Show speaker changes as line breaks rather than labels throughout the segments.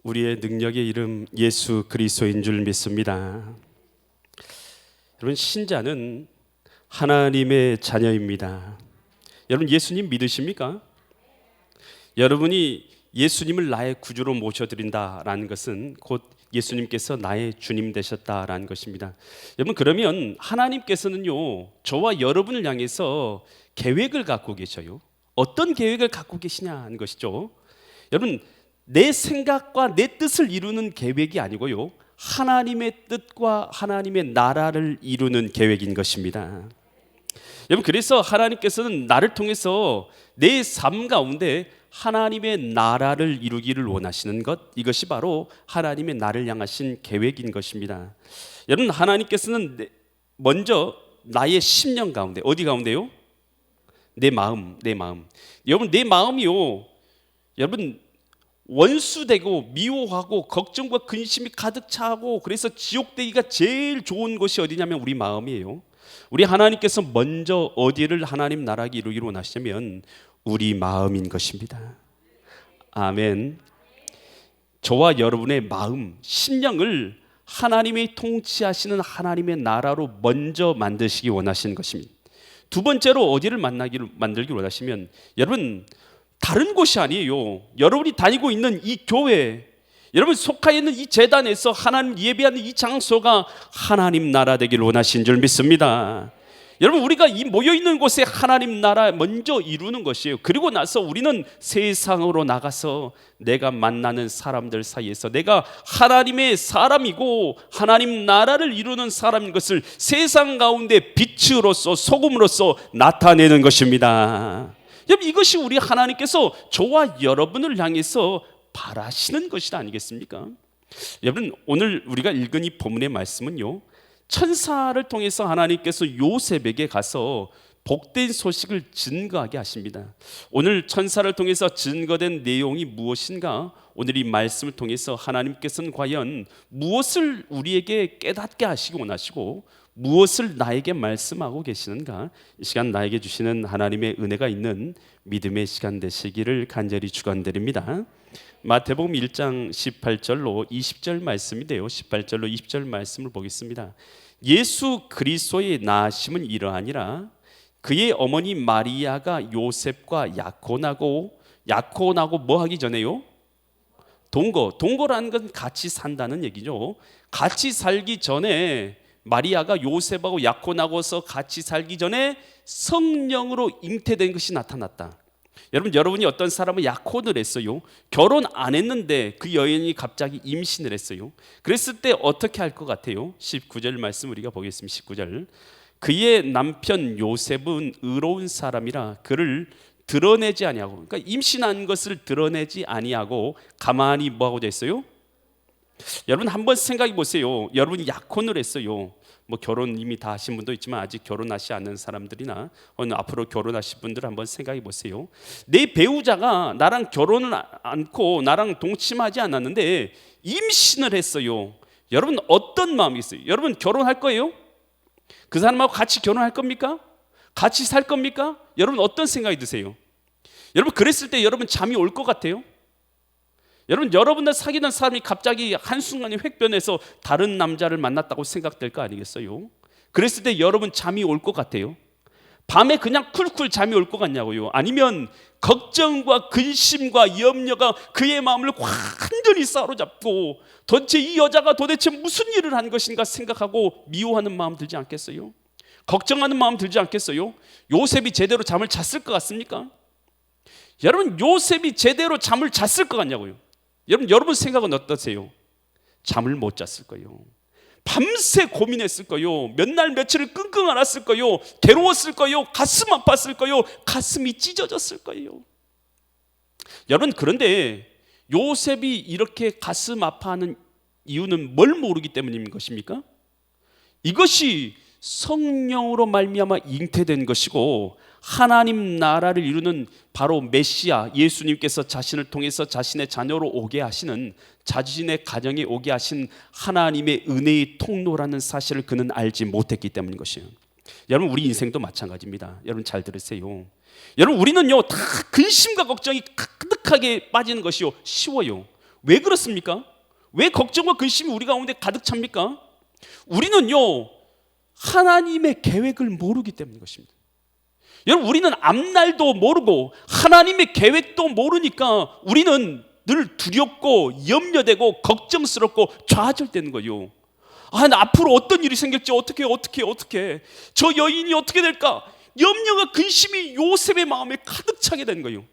우리의 능력의 이름 예수 그리스도인 줄 믿습니다. 여러분, 신자는 하나님의 자녀입니다. 여러분, 예수님 믿으십니까? 여러분이 예수님을 나의 구주로 모셔드린다라는 것은 곧 예수님께서 나의 주님 되셨다라는 것입니다. 여러분, 그러면 하나님께서는요, 저와 여러분을 향해서 계획을 갖고 계셔요. 어떤 계획을 갖고 계시냐는 것이죠. 여러분, 내 생각과 내 뜻을 이루는 계획이 아니고요, 하나님의 뜻과 하나님의 나라를 이루는 계획인 것입니다. 여러분, 그래서 하나님께서는 나를 통해서 내 삶 가운데 하나님의 나라를 이루기를 원하시는 것, 이것이 바로 하나님의 나를 향하신 계획인 것입니다. 여러분, 하나님께서는 먼저 나의 심령 가운데, 어디 가운데요? 내 마음. 여러분, 내 마음이요, 여러분, 원수되고 미워하고 걱정과 근심이 가득 차고, 그래서 지옥되기가 제일 좋은 곳이 어디냐면 우리 마음이에요. 우리 하나님께서 먼저 어디를 하나님 나라가 이루기로 원하시냐면 우리 마음인 것입니다. 아멘. 저와 여러분의 마음, 심령을 하나님이 통치하시는 하나님의 나라로 먼저 만드시기 원하시는 것입니다. 두 번째로 어디를 만들기 원하시면, 여러분, 다른 곳이 아니에요. 여러분이 다니고 있는 이 교회, 여러분 속하여 있는 이 제단에서 하나님 예배하는 이 장소가 하나님 나라 되기를 원하신 줄 믿습니다. 여러분, 우리가 이 모여있는 곳에 하나님 나라 먼저 이루는 것이에요. 그리고 나서 우리는 세상으로 나가서 내가 만나는 사람들 사이에서 내가 하나님의 사람이고 하나님 나라를 이루는 사람인 것을 세상 가운데 빛으로서 소금으로서 나타내는 것입니다. 여러분, 이것이 우리 하나님께서 저와 여러분을 향해서 바라시는 것이 아니겠습니까? 여러분, 오늘 우리가 읽은 이 본문의 말씀은요, 천사를 통해서 하나님께서 요셉에게 가서 복된 소식을 증거하게 하십니다. 오늘 천사를 통해서 증거된 내용이 무엇인가? 오늘 이 말씀을 통해서 하나님께서는 과연 무엇을 우리에게 깨닫게 하시기 원하시고 무엇을 나에게 말씀하고 계시는가? 이 시간 나에게 주시는 하나님의 은혜가 있는 믿음의 시간 되시기를 간절히 축원드립니다. 마태복음 1장 18절로 20절 말씀인데요, 18절로 20절 말씀을 보겠습니다. 예수 그리스도의 나심은 이러하니라. 그의 어머니 마리아가 요셉과 약혼하고 뭐 하기 전에요? 동거라는 건 같이 산다는 얘기죠. 같이 살기 전에 마리아가 요셉하고 약혼하고서 같이 살기 전에 성령으로 잉태된 것이 나타났다. 여러분이 어떤 사람은 약혼을 했어요. 결혼 안 했는데 그 여인이 갑자기 임신을 했어요. 그랬을 때 어떻게 할 것 같아요? 19절 말씀 우리가 보겠습니다. 19절. 그의 남편 요셉은 의로운 사람이라 그를 드러내지 아니하고, 그러니까 임신한 것을 드러내지 아니하고 가만히 뭐하고 됐어요? 여러분, 한번 생각해 보세요. 여러분이 약혼을 했어요. 뭐 결혼 이미 다 하신 분도 있지만 아직 결혼하지 않는 사람들이나 오늘 앞으로 결혼하실 분들 한번 생각해 보세요. 내 배우자가 나랑 결혼을 않고 나랑 동침하지 않았는데 임신을 했어요. 여러분, 어떤 마음이 있어요? 여러분, 결혼할 거예요? 그 사람하고 같이 결혼할 겁니까? 같이 살 겁니까? 여러분, 어떤 생각이 드세요? 여러분, 그랬을 때 여러분 잠이 올 것 같아요? 여러분들 사귀던 사람이 갑자기 한순간에 획 변해서 다른 남자를 만났다고 생각될 거 아니겠어요? 그랬을 때 여러분 잠이 올 것 같아요? 밤에 그냥 쿨쿨 잠이 올 것 같냐고요? 아니면 걱정과 근심과 염려가 그의 마음을 완전히 사로잡고 도대체 이 여자가 도대체 무슨 일을 한 것인가 생각하고 미워하는 마음 들지 않겠어요? 걱정하는 마음 들지 않겠어요? 요셉이 제대로 잠을 잤을 것 같습니까? 여러분, 요셉이 제대로 잠을 잤을 것 같냐고요? 여러분 생각은 어떠세요? 잠을 못 잤을 거예요. 밤새 고민했을 거예요. 몇 날 며칠을 끙끙 앓았을 거예요. 괴로웠을 거예요. 가슴 아팠을 거예요. 가슴이 찢어졌을 거예요. 여러분, 그런데 요셉이 이렇게 가슴 아파하는 이유는 뭘 모르기 때문인 것입니까? 이것이 성령으로 말미암아 잉태된 것이고 하나님 나라를 이루는 바로 메시아 예수님께서 자신을 통해서 자신의 자녀로 오게 하시는, 자신의 가정에 오게 하신 하나님의 은혜의 통로라는 사실을 그는 알지 못했기 때문인 것이에요. 여러분, 우리 인생도 마찬가지입니다. 여러분 잘 들으세요. 여러분, 우리는요 다 근심과 걱정이 가득하게 빠지는 것이요 쉬워요. 왜 그렇습니까? 왜 걱정과 근심이 우리 가운데 가득 찹니까? 우리는요, 하나님의 계획을 모르기 때문인 것입니다. 여러분, 우리는 앞날도 모르고 하나님의 계획도 모르니까 우리는 늘 두렵고 염려되고 걱정스럽고 좌절되는 거예요. 나 앞으로 어떤 일이 생길지 어떻게 저 여인이 어떻게 될까? 염려와 근심이 요셉의 마음에 가득 차게 되는 거예요.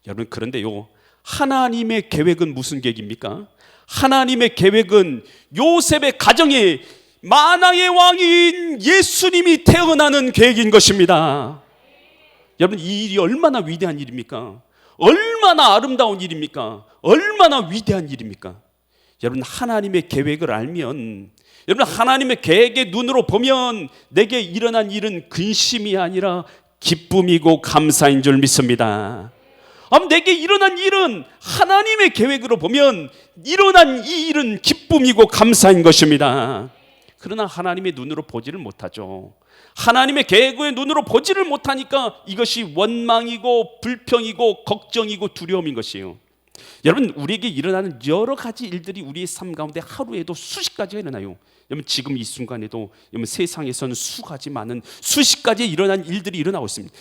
여러분, 그런데요, 하나님의 계획은 무슨 계획입니까? 하나님의 계획은 요셉의 가정에 만왕의 왕인 예수님이 태어나는 계획인 것입니다. 여러분, 이 일이 얼마나 위대한 일입니까? 얼마나 아름다운 일입니까? 얼마나 위대한 일입니까? 여러분, 하나님의 계획을 알면, 여러분, 하나님의 계획의 눈으로 보면 내게 일어난 일은 근심이 아니라 기쁨이고 감사인 줄 믿습니다. 내게 일어난 일은 하나님의 계획으로 보면 일어난 이 일은 기쁨이고 감사인 것입니다. 그러나 하나님의 눈으로 보지를 못하죠. 하나님의 계획의 눈으로 보지를 못하니까 이것이 원망이고 불평이고 걱정이고 두려움인 것이에요. 여러분, 우리에게 일어나는 여러 가지 일들이 우리의 삶 가운데 하루에도 수십 가지가 일어나요. 여러분, 지금 이 순간에도 여러분, 세상에서는 수가지 많은 수십 가지 일어난 일들이 일어나고 있습니다.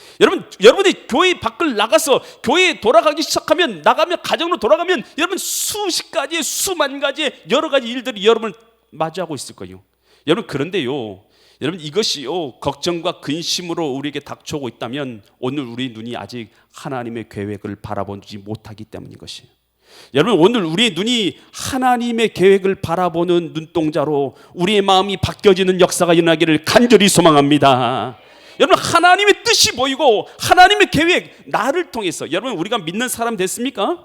여러분이 교회 밖을 나가서 교회에 돌아가기 시작하면, 나가면, 가정으로 돌아가면 여러분, 수십 가지의 수만 가지의 여러 가지 일들이 여러분을 마주하고 있을 거예요. 여러분, 그런데요, 여러분, 이것이요, 걱정과 근심으로 우리에게 닥쳐오고 있다면 오늘 우리 눈이 아직 하나님의 계획을 바라보지 못하기 때문인 것이에요. 여러분, 오늘 우리의 눈이 하나님의 계획을 바라보는 눈동자로 우리의 마음이 바뀌어지는 역사가 일어나기를 간절히 소망합니다. 여러분, 하나님의 뜻이 보이고 하나님의 계획, 나를 통해서, 여러분, 우리가 믿는 사람 됐습니까?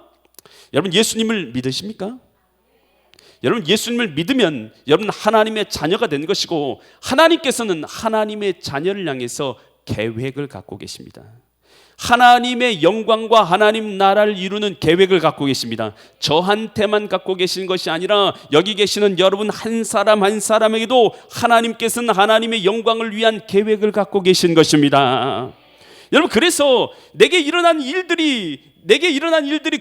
여러분, 예수님을 믿으십니까? 여러분, 예수님을 믿으면 여러분 하나님의 자녀가 된 것이고, 하나님께서는 하나님의 자녀를 향해서 계획을 갖고 계십니다. 하나님의 영광과 하나님 나라를 이루는 계획을 갖고 계십니다. 저한테만 갖고 계신 것이 아니라 여기 계시는 여러분 한 사람 한 사람에게도 하나님께서는 하나님의 영광을 위한 계획을 갖고 계신 것입니다. 여러분, 그래서 내게 일어난 일들이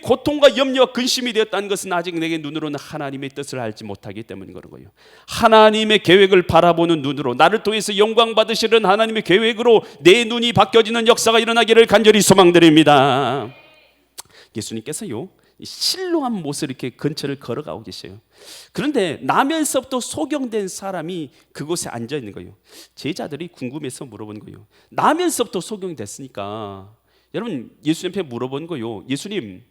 고통과 염려와 근심이 되었다는 것은 아직 내게 눈으로는 하나님의 뜻을 알지 못하기 때문인 거예요. 하나님의 계획을 바라보는 눈으로, 나를 통해서 영광 받으시는 하나님의 계획으로 내 눈이 바뀌어지는 역사가 일어나기를 간절히 소망드립니다. 예수님께서요, 실로암 못을 이렇게 근처를 걸어가고 계셔요. 그런데 나면서부터 소경된 사람이 그곳에 앉아 있는 거예요. 제자들이 궁금해서 물어본 거예요. 나면서부터 소경이 됐으니까 여러분, 예수님 앞에 물어본 거예요. 예수님,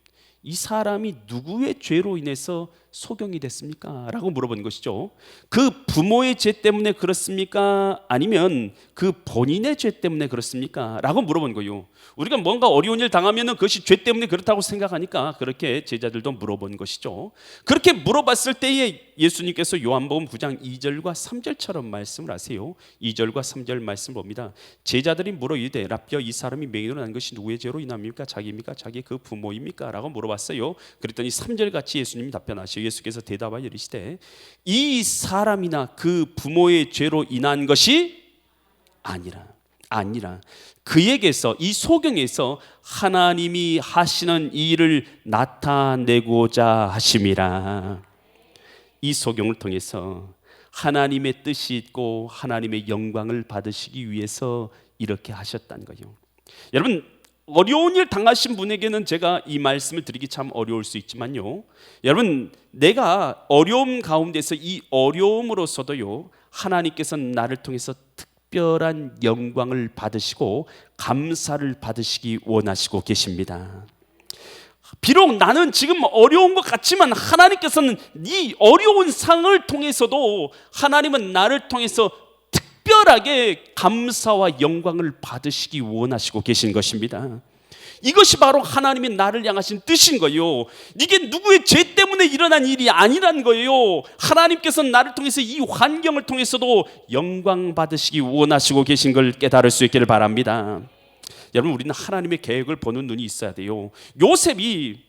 이 사람이 누구의 죄로 인해서 소경이 됐습니까? 라고 물어본 것이죠. 그 부모의 죄 때문에 그렇습니까? 아니면 그 본인의 죄 때문에 그렇습니까? 라고 물어본 거예요. 우리가 뭔가 어려운 일 당하면 그것이 죄 때문에 그렇다고 생각하니까 그렇게 제자들도 물어본 것이죠. 그렇게 물어봤을 때에 예수님께서 요한복음 9장 2절과 3절처럼 말씀을 하세요. 2절과 3절 말씀 봅니다. 제자들이 물어 이르되 라삐여, 이 사람이 맹인으로 난 것이 누구의 죄로 인함입니까? 자기입니까? 자기 그 부모입니까? 라고 물어봤어요. 그랬더니 3절 같이 예수님이 답변하시고, 예수께서 대답하여 이르시되 이 사람이나 그 부모의 죄로 인한 것이 아니라 그에게서, 이 소경에서 하나님이 하시는 이 일을 나타내고자 하심이라. 이 소경을 통해서 하나님의 뜻이 있고 하나님의 영광을 받으시기 위해서 이렇게 하셨다는 거예요. 여러분, 어려운 일 당하신 분에게는 제가 이 말씀을 드리기 참 어려울 수 있지만요, 여러분, 내가 어려움 가운데서 이 어려움으로서도요, 하나님께서는 나를 통해서 특별한 영광을 받으시고 감사를 받으시기 원하시고 계십니다. 비록 나는 지금 어려운 것 같지만 하나님께서는 이 어려운 상을 통해서도 하나님은 나를 통해서 특별하게 감사와 영광을 받으시기 원하시고 계신 것입니다. 이것이 바로 하나님의 나를 향하신 뜻인 거예요. 이게 누구의 죄 때문에 일어난 일이 아니란 거예요. 하나님께서는 나를 통해서 이 환경을 통해서도 영광 받으시기 원하시고 계신 걸 깨달을 수 있기를 바랍니다. 여러분, 우리는 하나님의 계획을 보는 눈이 있어야 돼요. 요셉이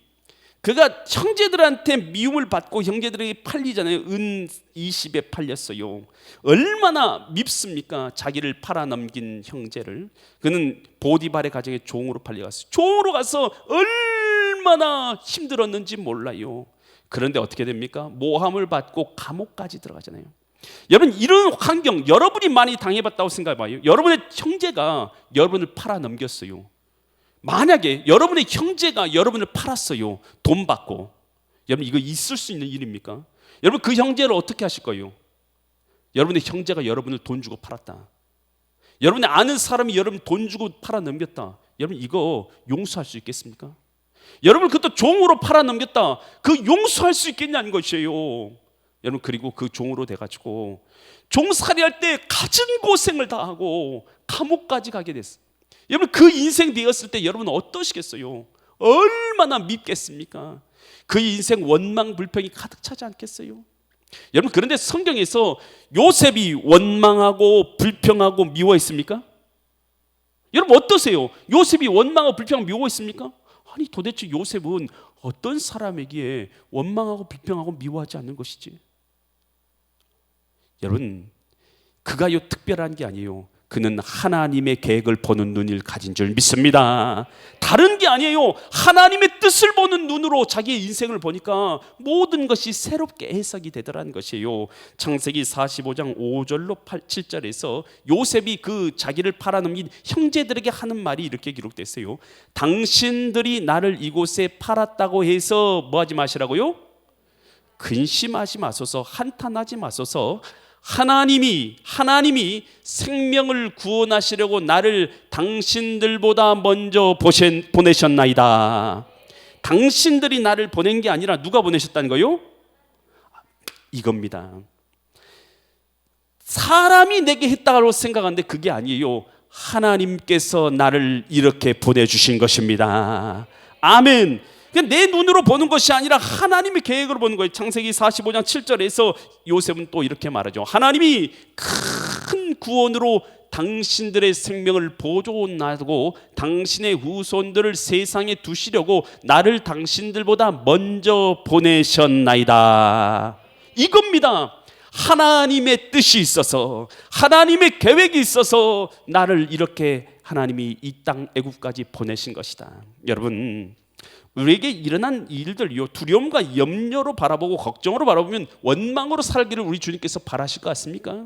그가 형제들한테 미움을 받고 형제들에게 팔리잖아요. 은 20에 팔렸어요. 얼마나 밉습니까? 자기를 팔아넘긴 형제를. 그는 보디발의 가정에 종으로 팔려갔어요. 종으로 가서 얼마나 힘들었는지 몰라요. 그런데 어떻게 됩니까? 모함을 받고 감옥까지 들어가잖아요. 여러분, 이런 환경 여러분이 많이 당해봤다고 생각해봐요. 여러분의 형제가 여러분을 팔아넘겼어요. 만약에 여러분의 형제가 여러분을 팔았어요. 돈 받고. 여러분, 이거 있을 수 있는 일입니까? 여러분, 그 형제를 어떻게 하실 거예요? 여러분의 형제가 여러분을 돈 주고 팔았다. 여러분의 아는 사람이 여러분 돈 주고 팔아넘겼다. 여러분, 이거 용서할 수 있겠습니까? 여러분, 그것도 종으로 팔아넘겼다. 그 용서할 수 있겠냐는 것이에요. 여러분, 그리고 그 종으로 돼가지고 종살이할 때 가진 고생을 다 하고 감옥까지 가게 됐어요. 여러분, 그 인생 되었을 때 여러분 어떠시겠어요? 얼마나 밉겠습니까? 그 인생 원망 불평이 가득 차지 않겠어요? 여러분, 그런데 성경에서 요셉이 원망하고 불평하고 미워했습니까? 여러분, 어떠세요? 요셉이 원망하고 불평하고 미워했습니까? 아니, 도대체 요셉은 어떤 사람에게 원망하고 불평하고 미워하지 않는 것이지? 여러분, 그가요 특별한 게 아니에요. 그는 하나님의 계획을 보는 눈을 가진 줄 믿습니다. 다른 게 아니에요. 하나님의 뜻을 보는 눈으로 자기의 인생을 보니까 모든 것이 새롭게 해석이 되더라는 것이에요. 창세기 45장 5절로 7절에서 요셉이 그 자기를 팔아넘긴 형제들에게 하는 말이 이렇게 기록됐어요. 당신들이 나를 이곳에 팔았다고 해서 뭐하지 마시라고요? 근심하지 마소서, 한탄하지 마소서. 하나님이 생명을 구원하시려고 나를 당신들보다 먼저 보내셨나이다. 당신들이 나를 보낸 게 아니라 누가 보내셨다는 거요? 이겁니다. 사람이 내게 했다고 생각하는데 그게 아니에요. 하나님께서 나를 이렇게 보내주신 것입니다. 아멘. 내 눈으로 보는 것이 아니라 하나님의 계획으로 보는 거예요. 창세기 45장 7절에서 요셉은 또 이렇게 말하죠. 하나님이 큰 구원으로 당신들의 생명을 보존하고 당신의 후손들을 세상에 두시려고 나를 당신들보다 먼저 보내셨나이다. 이겁니다. 하나님의 뜻이 있어서, 하나님의 계획이 있어서 나를 이렇게 하나님이 이 땅 애국까지 보내신 것이다. 여러분, 우리에게 일어난 일들이요, 두려움과 염려로 바라보고 걱정으로 바라보면 원망으로 살기를 우리 주님께서 바라실 것 같습니까?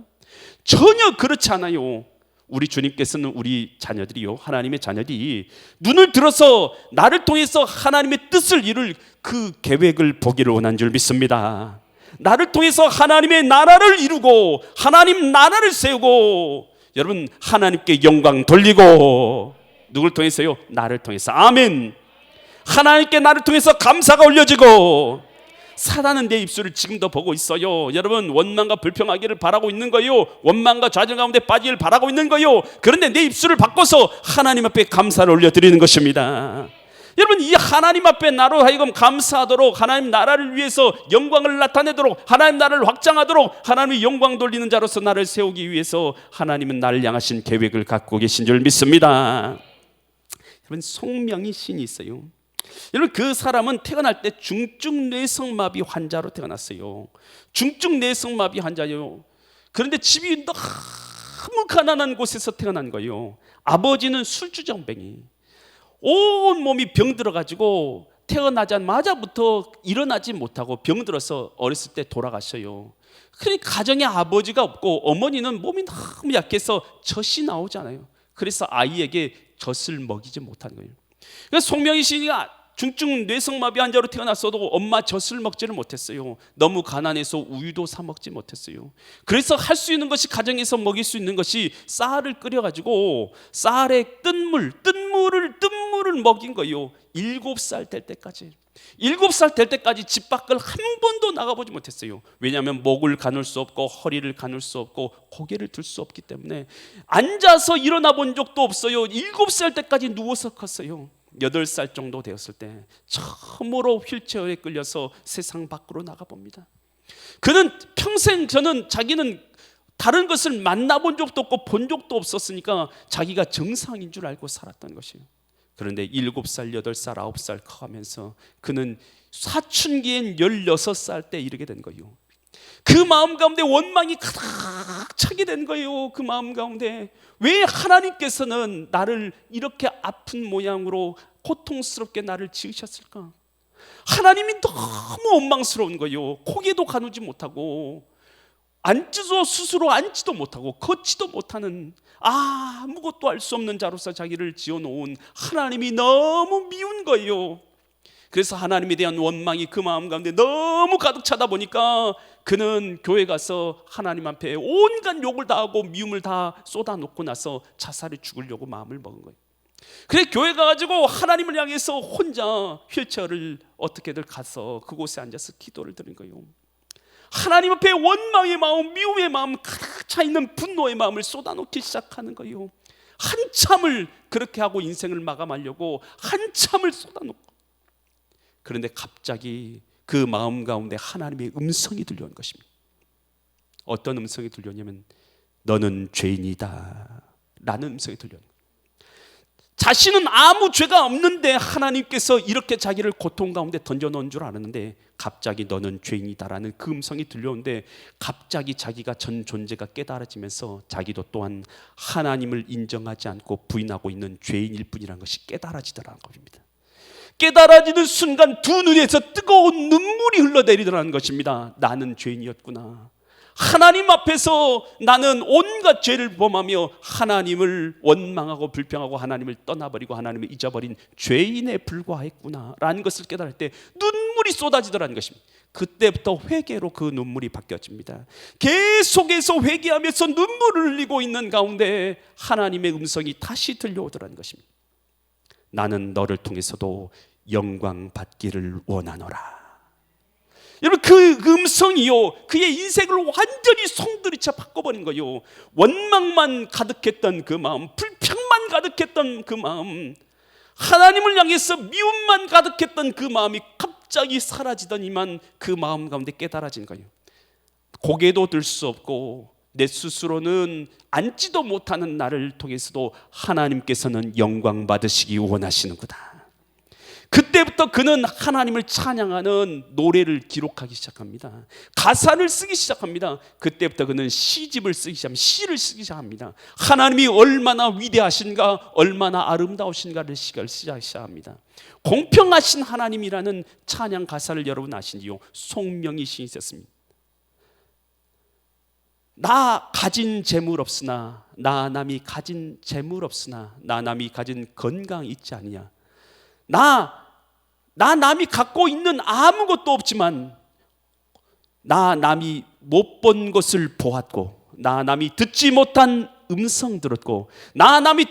전혀 그렇지 않아요. 우리 주님께서는 우리 자녀들이요, 하나님의 자녀들이 눈을 들어서 나를 통해서 하나님의 뜻을 이룰 그 계획을 보기를 원한 줄 믿습니다. 나를 통해서 하나님의 나라를 이루고 하나님 나라를 세우고 여러분 하나님께 영광 돌리고, 누굴 통해서요? 나를 통해서. 아멘. 하나님께 나를 통해서 감사가 올려지고, 사단은 내 입술을 지금도 보고 있어요. 여러분, 원망과 불평하기를 바라고 있는 거예요. 원망과 좌절 가운데 빠지기를 바라고 있는 거예요. 그런데 내 입술을 바꿔서 하나님 앞에 감사를 올려드리는 것입니다. 여러분, 이 하나님 앞에 나로 하여금 감사하도록, 하나님 나라를 위해서 영광을 나타내도록, 하나님 나라를 확장하도록, 하나님의 영광 돌리는 자로서 나를 세우기 위해서 하나님은 나를 향하신 계획을 갖고 계신 줄 믿습니다. 여러분, 송명희 신이 있어요. 여러분, 그 사람은 태어날 때 중증 뇌성마비 환자로 태어났어요. 중증 뇌성마비 환자예요. 그런데 집이 너무 가난한 곳에서 태어난 거예요. 아버지는 술주정뱅이, 온 몸이 병들어가지고 태어나자마자부터 일어나지 못하고 병들어서 어렸을 때 돌아가셔요. 그러니까 가정에 아버지가 없고 어머니는 몸이 너무 약해서 젖이 나오잖아요. 그래서 아이에게 젖을 먹이지 못하는 거예요. 그래서 송명희 씨가 중증 뇌성마비 환자로 태어났어도 엄마 젖을 먹지를 못했어요. 너무 가난해서 우유도 사 먹지 못했어요. 그래서 할 수 있는 것이, 가정에서 먹일 수 있는 것이 쌀을 끓여가지고 쌀에 뜬물을 먹인 거예요. 7살 될 때까지. 7살 될 때까지 집 밖을 한 번도 나가보지 못했어요. 왜냐하면 목을 가눌 수 없고 허리를 가눌 수 없고 고개를 들 수 없기 때문에 앉아서 일어나 본 적도 없어요. 7살 때까지 누워서 컸어요. 8살 정도 되었을 때 처음으로 휠체어에 끌려서 세상 밖으로 나가봅니다. 그는 평생, 자기는 다른 것을 만나본 적도 없고 본 적도 없었으니까 자기가 정상인 줄 알고 살았던 것이에요. 그런데 7살, 8살, 9살 커가면서 그는 사춘기엔 16살 때 이르게 된 거예요. 그 마음 가운데 원망이 가득 차게 된 거예요. 그 마음 가운데 왜 하나님께서는 나를 이렇게 아픈 모양으로 고통스럽게 나를 지으셨을까? 하나님이 너무 원망스러운 거예요. 고개도 가누지 못하고 앉지도 스스로 앉지도 못하고 걷지도 못하는 아무것도 할 수 없는 자로서 자기를 지어놓은 하나님이 너무 미운 거예요. 그래서 하나님에 대한 원망이 그 마음 가운데 너무 가득 차다 보니까 그는 교회 가서 하나님 앞에 온갖 욕을 다 하고 미움을 다 쏟아놓고 나서 자살해 죽으려고 마음을 먹은 거예요. 그래 교회 가가지고 하나님을 향해서 혼자 휠체어를 어떻게든 가서 그곳에 앉아서 기도를 드린 거예요. 하나님 앞에 원망의 마음, 미움의 마음, 가득 차 있는 분노의 마음을 쏟아놓기 시작하는 거예요. 한참을 그렇게 하고 인생을 마감하려고 한참을 쏟아놓고, 그런데 갑자기 그 마음 가운데 하나님의 음성이 들려온 것입니다. 어떤 음성이 들려오냐면 너는 죄인이다 라는 음성이 들려온 거예요. 자신은 아무 죄가 없는데 하나님께서 이렇게 자기를 고통 가운데 던져놓은 줄 알았는데 갑자기 너는 죄인이다라는 그 음성이 들려오는데 갑자기 자기가 전 존재가 깨달아지면서 자기도 또한 하나님을 인정하지 않고 부인하고 있는 죄인일 뿐이라는 것이 깨달아지더라는 겁니다. 깨달아지는 순간 두 눈에서 뜨거운 눈물이 흘러내리더라는 것입니다. 나는 죄인이었구나. 하나님 앞에서 나는 온갖 죄를 범하며 하나님을 원망하고 불평하고 하나님을 떠나버리고 하나님을 잊어버린 죄인에 불과했구나 라는 것을 깨달을 때 눈물이 쏟아지더라는 것입니다. 그때부터 회개로 그 눈물이 바뀌어집니다. 계속해서 회개하면서 눈물을 흘리고 있는 가운데 하나님의 음성이 다시 들려오더라는 것입니다. 나는 너를 통해서도 영광 받기를 원하노라. 여러분 그 음성이요 그의 인생을 완전히 송두리째 바꿔버린 거예요. 원망만 가득했던 그 마음, 불평만 가득했던 그 마음, 하나님을 향해서 미움만 가득했던 그 마음이 갑자기 사라지더니만 그 마음 가운데 깨달아진 거예요. 고개도 들 수 없고 내 스스로는 앉지도 못하는 나를 통해서도 하나님께서는 영광 받으시기 원하시는구나. 그때부터 그는 하나님을 찬양하는 노래를 기록하기 시작합니다. 가사를 쓰기 시작합니다. 그때부터 그는 시집을 쓰기 시작합니다. 시를 쓰기 시작합니다. 하나님이 얼마나 위대하신가, 얼마나 아름다우신가를 시를 쓰기 시작합니다. 공평하신 하나님이라는 찬양 가사를 여러분 아시지요? 송명희 시인이 썼습니다. 나 가진 재물 없으나 나 남이 가진 재물 없으나 나 남이 가진 건강 있지 아니냐. 나 남이 갖고 있는 아무것도 없지만 나 남이 못 본 것을 보았고 나 남이 듣지 못한 음성 들었고 나 남이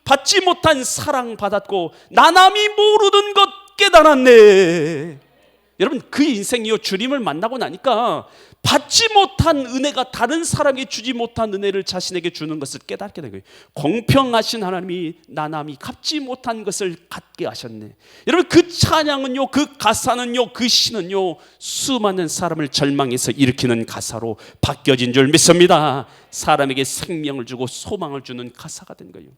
받지 못한 사랑 받았고 나 남이 모르는 것 깨달았네. 여러분 그 인생이요 주님을 만나고 나니까 받지 못한 은혜가 다른 사람에게 주지 못한 은혜를 자신에게 주는 것을 깨닫게 된 거예요. 공평하신 하나님이 나 남이 갚지 못한 것을 갖게 하셨네. 여러분 그 찬양은요, 그 가사는요, 그 시는요 수많은 사람을 절망해서 일으키는 가사로 바뀌어진 줄 믿습니다. 사람에게 생명을 주고 소망을 주는 가사가 된 거예요.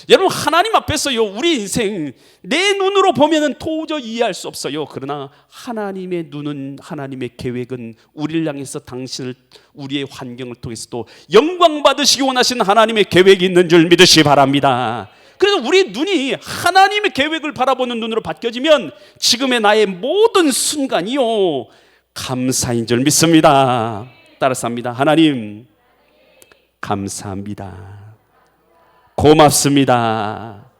여러분 하나님 앞에서요 우리 인생 내 눈으로 보면은 도저히 이해할 수 없어요. 그러나 하나님의 눈은, 하나님의 계획은 우리를 향해서 당신을, 우리의 환경을 통해서도 영광 받으시기 원하시는 하나님의 계획이 있는 줄 믿으시기 바랍니다. 그래서 우리 눈이 하나님의 계획을 바라보는 눈으로 바뀌어지면 지금의 나의 모든 순간이요 감사인 줄 믿습니다. 따라서 합니다. 하나님 감사합니다. 고맙습니다.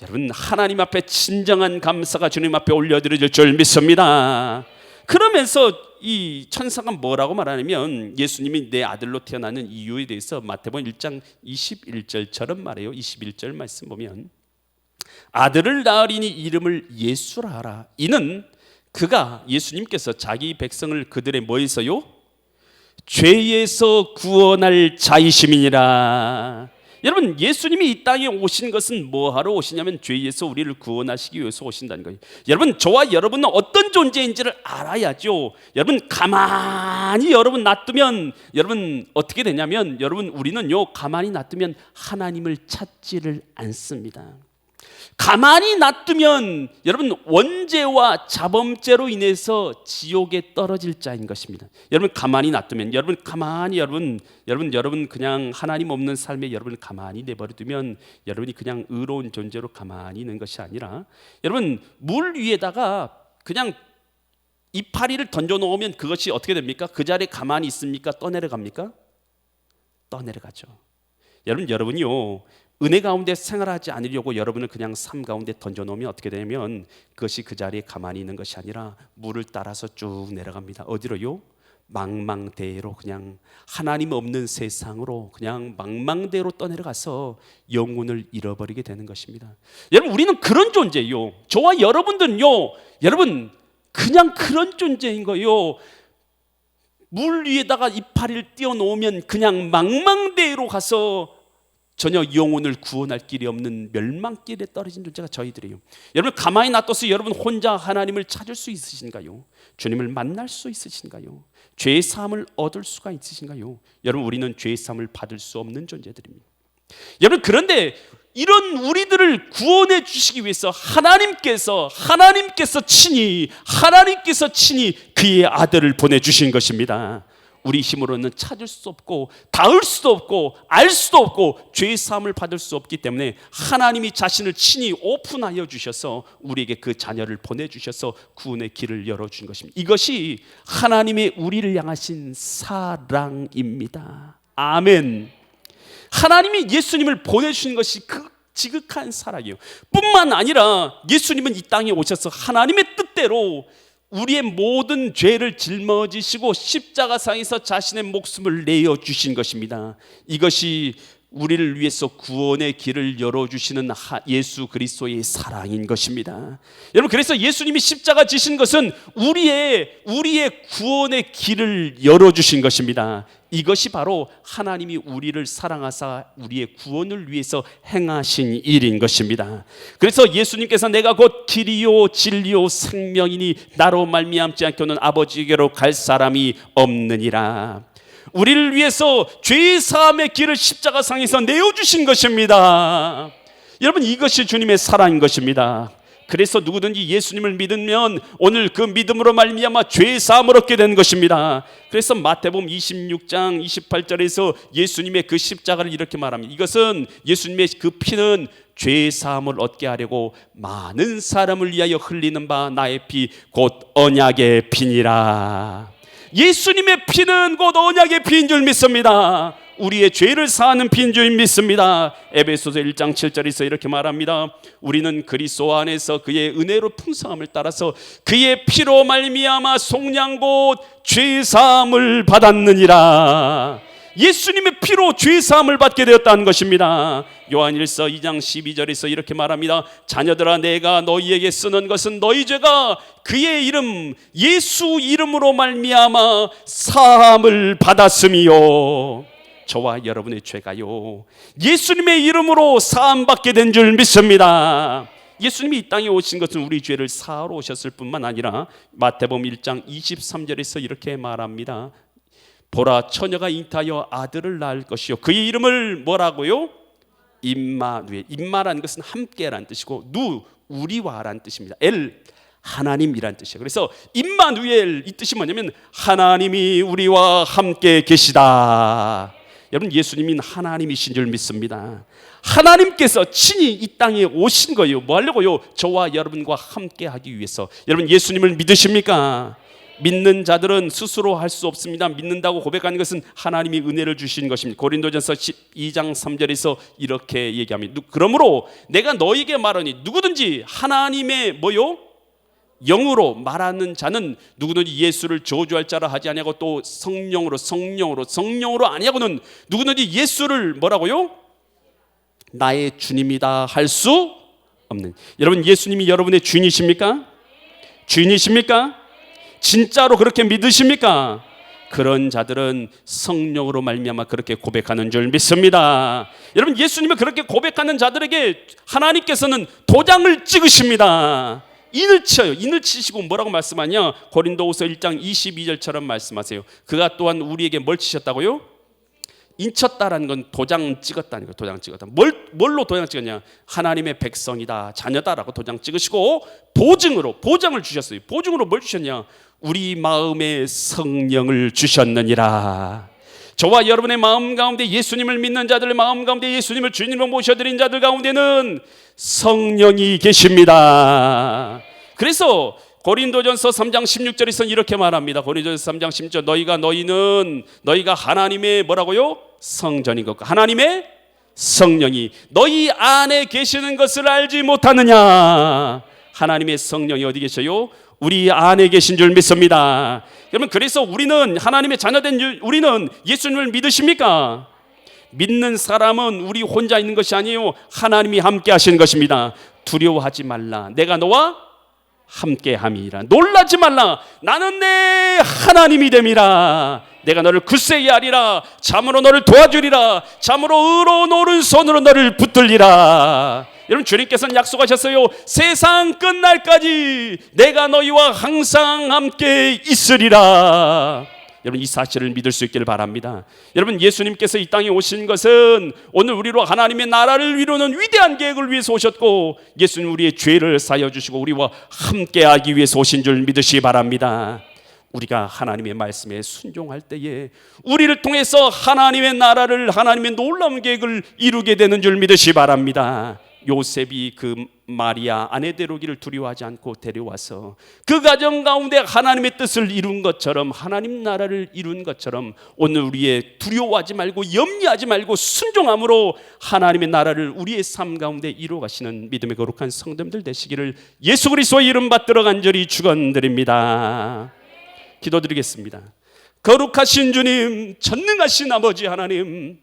여러분 하나님 앞에 진정한 감사가 주님 앞에 올려드려질 줄 믿습니다. 그러면서 이 천사가 뭐라고 말하냐면 예수님이 내 아들로 태어나는 이유에 대해서 마태복음 1장 21절처럼 말해요. 21절 말씀 보면 아들을 낳으리니 이름을 예수라 하라. 이는 그가 예수님께서 자기 백성을 그들의 뭐에서요? 죄에서 구원할 자이심이니라. 여러분 예수님이 이 땅에 오신 것은 뭐하러 오시냐면 죄에서 우리를 구원하시기 위해서 오신다는 거예요. 여러분 저와 여러분은 어떤 존재인지를 알아야죠. 여러분 가만히 여러분 놔두면 여러분 어떻게 되냐면 여러분 우리는요 가만히 놔두면 하나님을 찾지를 않습니다. 가만히 놔두면 여러분 원죄와 자범죄로 인해서 지옥에 떨어질 자인 것입니다. 여러분 가만히 놔두면 여러분 가만히 여러분 그냥 하나님 없는 삶에 여러분 가만히 내버려두면 여러분이 그냥 의로운 존재로 가만히 있는 것이 아니라 여러분 물 위에다가 그냥 이파리를 던져놓으면 그것이 어떻게 됩니까? 그 자리에 가만히 있습니까? 떠내려갑니까? 떠내려가죠. 여러분이요, 은혜 가운데 생활하지 않으려고 여러분을 그냥 삶 가운데 던져놓으면 어떻게 되냐면 그것이 그 자리에 가만히 있는 것이 아니라 물을 따라서 쭉 내려갑니다. 어디로요? 망망대해로, 그냥 하나님 없는 세상으로 그냥 망망대해로 떠내려가서 영혼을 잃어버리게 되는 것입니다. 여러분, 우리는 그런 존재예요. 저와 여러분들은요, 여러분 그냥 그런 존재인 거예요. 물 위에다가 이파리를 띄워놓으면 그냥 망망대해로 가서 전혀 영혼을 구원할 길이 없는 멸망길에 떨어진 존재가 저희들이에요. 여러분, 가만히 놔둬서 여러분 혼자 하나님을 찾을 수 있으신가요? 주님을 만날 수 있으신가요? 죄의 사함을 얻을 수가 있으신가요? 여러분, 우리는 죄의 사함을 받을 수 없는 존재들입니다. 여러분, 그런데 이런 우리들을 구원해 주시기 위해서 하나님께서 친히 그의 아들을 보내주신 것입니다. 우리 힘으로는 찾을 수 없고 닿을 수도 없고 알 수도 없고 죄의 사함을 받을 수 없기 때문에 하나님이 자신을 친히 오픈하여 주셔서 우리에게 그 자녀를 보내주셔서 구원의 길을 열어준 것입니다. 이것이 하나님의 우리를 향하신 사랑입니다. 아멘. 하나님이 예수님을 보내주신 것이 그 지극한 사랑이에요. 뿐만 아니라 예수님은 이 땅에 오셔서 하나님의 뜻대로 우리의 모든 죄를 짊어지시고 십자가상에서 자신의 목숨을 내어주신 것입니다. 이것이 우리를 위해서 구원의 길을 열어주시는 예수 그리스도의 사랑인 것입니다. 여러분, 그래서 예수님이 십자가 지신 것은 우리의 구원의 길을 열어주신 것입니다. 이것이 바로 하나님이 우리를 사랑하사 우리의 구원을 위해서 행하신 일인 것입니다. 그래서 예수님께서 내가 곧 길이요 진리요 생명이니 나로 말미암지 않고는 아버지께로 갈 사람이 없느니라. 우리를 위해서 죄의 사함의 길을 십자가상에서 내어주신 것입니다. 여러분, 이것이 주님의 사랑인 것입니다. 그래서 누구든지 예수님을 믿으면 오늘 그 믿음으로 말미암아 죄의 사함을 얻게 되는 것입니다. 그래서 마태복음 26장 28절에서 예수님의 그 십자가를 이렇게 말합니다. 이것은 예수님의 그 피는 죄의 사함을 얻게 하려고 많은 사람을 위하여 흘리는 바 나의 피 곧 언약의 피니라. 예수님의 피는 곧 언약의 피인 줄 믿습니다. 우리의 죄를 사하는 피인 줄 믿습니다. 에베소서 1장 7절에서 이렇게 말합니다. 우리는 그리스도 안에서 그의 은혜로 풍성함을 따라서 그의 피로 말미암아 속량 곧 죄 사함을 받았느니라. 예수님의 피로 죄 사함을 받게 되었다는 것입니다. 요한일서 2장 12절에서 이렇게 말합니다. 자녀들아, 내가 너희에게 쓰는 것은 너희 죄가 그의 이름 예수 이름으로 말미암아 사함을 받았음이요. 저와 여러분의 죄가요 예수님의 이름으로 사함받게 된 줄 믿습니다. 예수님이 이 땅에 오신 것은 우리 죄를 사하러 오셨을 뿐만 아니라 마태복음 1장 23절에서 이렇게 말합니다. 보라, 처녀가 잉타하여 아들을 낳을 것이요 그의 이름을 뭐라고요? 임마누엘. 임마라는 것은 함께라는 뜻이고 누 우리와라는 뜻입니다. 엘 하나님이란 뜻이에요. 그래서 임마누엘 이 뜻이 뭐냐면 하나님이 우리와 함께 계시다. 여러분, 예수님은 하나님이신 줄 믿습니다. 하나님께서 친히 이 땅에 오신 거예요. 뭐 하려고요? 저와 여러분과 함께 하기 위해서. 여러분, 예수님을 믿으십니까? 믿는 자들은 스스로 할 수 없습니다. 믿는다고 고백하는 것은 하나님이 은혜를 주신 것입니다. 고린도전서 12장 3절에서 이렇게 얘기합니다. 그러므로 내가 너에게 말하니 누구든지 하나님의 뭐요? 영으로 말하는 자는 누구든지 예수를 저주할 자라 하지 아니하고 또 성령으로 아니하고는 누구든지 예수를 뭐라고요? 나의 주님이다 할 수 없는. 여러분, 예수님이 여러분의 주인이십니까? 주인이십니까? 진짜로 그렇게 믿으십니까? 그런 자들은 성령으로 말미암아 그렇게 고백하는 줄 믿습니다. 여러분, 예수님을 그렇게 고백하는 자들에게 하나님께서는 도장을 찍으십니다. 인을 쳐요. 인을 치시고 뭐라고 말씀하냐? 고린도후서 1장 22절처럼 말씀하세요. 그가 또한 우리에게 뭘 치셨다고요? 인쳤다라는 건 도장 찍었다는 거예요. 도장 찍었다. 뭘로 도장 찍었냐? 하나님의 백성이다, 자녀다라고 도장 찍으시고 보장을 주셨어요. 보증으로 뭘 주셨냐? 우리 마음에 성령을 주셨느니라. 저와 여러분의 마음 가운데 예수님을 믿는 자들의 마음 가운데 예수님을 주님으로 모셔드린 자들 가운데는 성령이 계십니다. 그래서 고린도전서 3장 16절에서 이렇게 말합니다. 고린도전서 3장 16절, 너희가 하나님의 뭐라고요? 성전인 것과 하나님의 성령이 너희 안에 계시는 것을 알지 못하느냐. 하나님의 성령이 어디 계셔요? 우리 안에 계신 줄 믿습니다. 여러분, 그래서 우리는 하나님의 자녀된 우리는 예수님을 믿으십니까? 믿는 사람은 우리 혼자 있는 것이 아니에요. 하나님이 함께 하시는 것입니다. 두려워하지 말라, 내가 너와 함께 함이라. 놀라지 말라, 나는 내 하나님이 됨이라. 내가 너를 굳세게 하리라. 참으로 너를 도와주리라. 참으로 의로운 오른손으로 너를 붙들리라. 여러분, 주님께서는 약속하셨어요. 세상 끝날까지 내가 너희와 항상 함께 있으리라. 여러분, 이 사실을 믿을 수 있기를 바랍니다. 여러분, 예수님께서 이 땅에 오신 것은 오늘 우리로 하나님의 나라를 이루는 위대한 계획을 위해서 오셨고, 예수님 우리의 죄를 사하여 주시고 우리와 함께하기 위해서 오신 줄 믿으시기 바랍니다. 우리가 하나님의 말씀에 순종할 때에 우리를 통해서 하나님의 나라를, 하나님의 놀라운 계획을 이루게 되는 줄 믿으시기 바랍니다. 요셉이 그 마리아 아내 데려오기를 두려워하지 않고 데려와서 그 가정 가운데 하나님의 뜻을 이룬 것처럼, 하나님 나라를 이룬 것처럼, 오늘 우리의 두려워하지 말고 염려하지 말고 순종함으로 하나님의 나라를 우리의 삶 가운데 이루어 가시는 믿음의 거룩한 성도들 되시기를 예수 그리스도의 이름 받들어 간절히 축원드립니다. 기도드리겠습니다. 거룩하신 주님, 전능하신 아버지 하나님,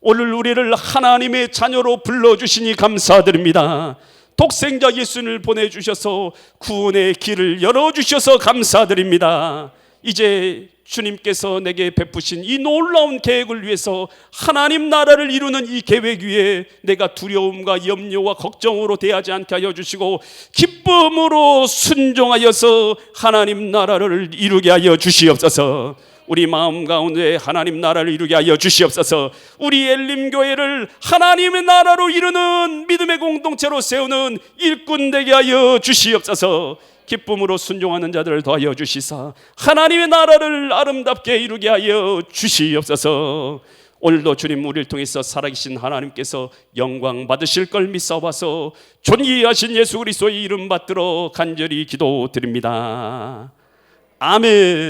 오늘 우리를 하나님의 자녀로 불러주시니 감사드립니다. 독생자 예수님을 보내주셔서 구원의 길을 열어주셔서 감사드립니다. 이제 주님께서 내게 베푸신 이 놀라운 계획을 위해서, 하나님 나라를 이루는 이 계획 위에 내가 두려움과 염려와 걱정으로 대하지 않게 하여 주시고 기쁨으로 순종하여서 하나님 나라를 이루게 하여 주시옵소서. 우리 마음 가운데 하나님 나라를 이루게 하여 주시옵소서. 우리 엘림교회를 하나님의 나라로 이루는 믿음의 공동체로 세우는 일꾼 되게 하여 주시옵소서. 기쁨으로 순종하는 자들을 더하여 주시사 하나님의 나라를 아름답게 이루게 하여 주시옵소서. 오늘도 주님 우리를 통해서 살아계신 하나님께서 영광 받으실 걸 믿사와서 존귀하신 예수 그리스도의 이름 받들어 간절히 기도드립니다. 아멘.